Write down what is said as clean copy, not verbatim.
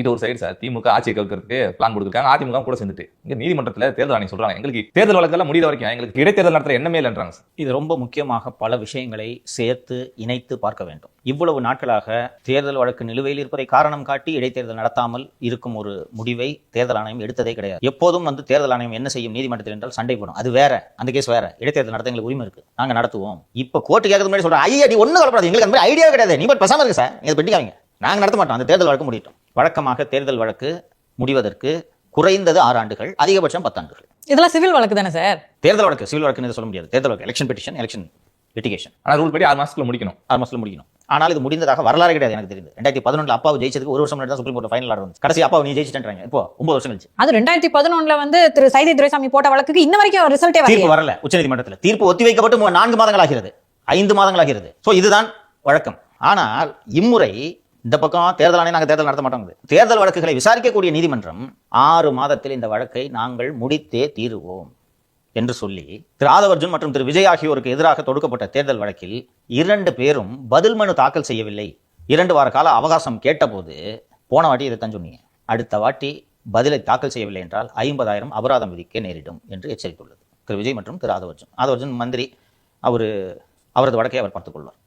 இது ஒரு side sir, திமுக ஆட்சியை கவுக்கிறதுக்கு பிளான் கொடுத்துருக்காங்க, அதிமுக கூட சேர்ந்துட்டு இங்க நீதிமன்றத்தில் தேர்தல் ஆணையம் சொல்றாங்க எங்களுக்கு தேர்தல் வழக்கெல்லாம் முடிந்த வரைக்கும் எங்களுக்கு இடைத்தேர்தல் நடத்துற எண்ணமே இல்லைன்றாங்க சார். இது ரொம்ப முக்கியமாக பல விஷயங்களை சேர்த்து இணைத்து பார்க்க வேண்டும். இவ்வளவு நாட்களாக தேர்தல் வழக்கு நிலுவையில் இருப்பதை காரணம் காட்டி இடைத்தேர்தல் நடத்தாமல் இருக்கும் ஒரு முடிவை தேர்தல் ஆணையம் எடுத்ததே கிடையாது. எப்போதும் தேர்தல் ஆணையம் என்ன செய்யும் நீதிமன்றத்தில் என்றால் சண்டை போடும். அது வேற, அந்த கேஸ் வேற. இடைத்தேர்தல் நடத்த எங்களுக்கு உரிமை இருக்கு, நாங்க நடத்துவோம். இப்ப கோர்ட்டு கேட்கறது முன்னாடி சொல்றேன், ஐயா நீ ஒண்ணு கவலைப்படாது, எங்களுக்கு அந்த மாதிரி ஐடியா கிடையாது, நீ பட் பேசாம இருக்கு சார், நீங்க பெட்டிக்காங்க, நாங்க நடத்த மாட்டோம், அந்த தேர்தல் வழக்கு முடியட்டும். வழக்கமாக தேர்தல் வழக்கு முடிவதற்கு குறைந்தது 6 ஆண்டுகள், அதிகபட்சம் 10 ஆண்டுகள். இதெல்லாம் சிவில் வழக்கு தானே சார்? தேர்தல் வழக்கு சிவில் வழக்குன்னு சொல்ல முடியாது. தேர்தல் வழக்கு எலெக்ஷன் பெட்டிஷன், எலெக்ஷன் லிட்டிகேஷன். ஆனா ரூல் படி 6 மாசத்துல முடிக்கணும். 6 மாசத்துல முடிக்கணும். ஆனால் இது முடிந்ததாக வரலாறு கிடையாது எனக்கு தெரியுது. 2011 அப்பாவை ஜெயிச்சதுக்கு 1 வருஷம் முன்னாடி தான் சுப்ரீம் கோர்ட் ஃபைனல் ஆர்டர் வந்து கடைசி அப்பாவை நீ ஜெயிச்சிட்டேன்றாங்க. இப்போ 9 வருஷம் கழிச்சு. அது 2011 திரு சைதை துரைசாமி போட்ட வழக்குக்கு இன்ன வரைக்கும் ரிசல்ட்டே வரல. தீர்ப்பு வரல. உச்சநீதிமன்றத்தில் தீர்ப்பு ஒத்திவைக்கப்பட்டு 4 மாதங்கள் ஆகிறது, 5 மாதங்கள் ஆகிறது. சோ இதுதான் வழக்கம். ஆனால் இம்முறை இந்த பக்கம் தேர்தல் ஆணையம் நாங்கள் தேர்தல் நடத்த மாட்டோம். தேர்தல் வழக்குகளை விசாரிக்கக்கூடிய நீதிமன்றம் 6 மாதத்தில் இந்த வழக்கை நாங்கள் முடித்தே தீருவோம் என்று சொல்லி திரு ஆதவர்ஜுன் மற்றும் திரு விஜய் ஆகியோருக்கு எதிராக தொடுக்கப்பட்ட தேர்தல் வழக்கில் 2 பேரும் பதில் மனு தாக்கல் செய்யவில்லை. 2 வார கால அவகாசம் கேட்டபோது, போன வாட்டி இதைத்தான் சொன்னீங்க, அடுத்த வாட்டி பதிலை தாக்கல் செய்யவில்லை என்றால் 50,000 அபராதம் விதிக்க நேரிடும் என்று எச்சரித்துள்ளது திரு விஜய் மற்றும் திரு ஆதவர்ஜுன். ஆதவர்ஜுன் மந்திரி, அவரது வழக்கை அவர் பார்த்துக் கொள்வார்.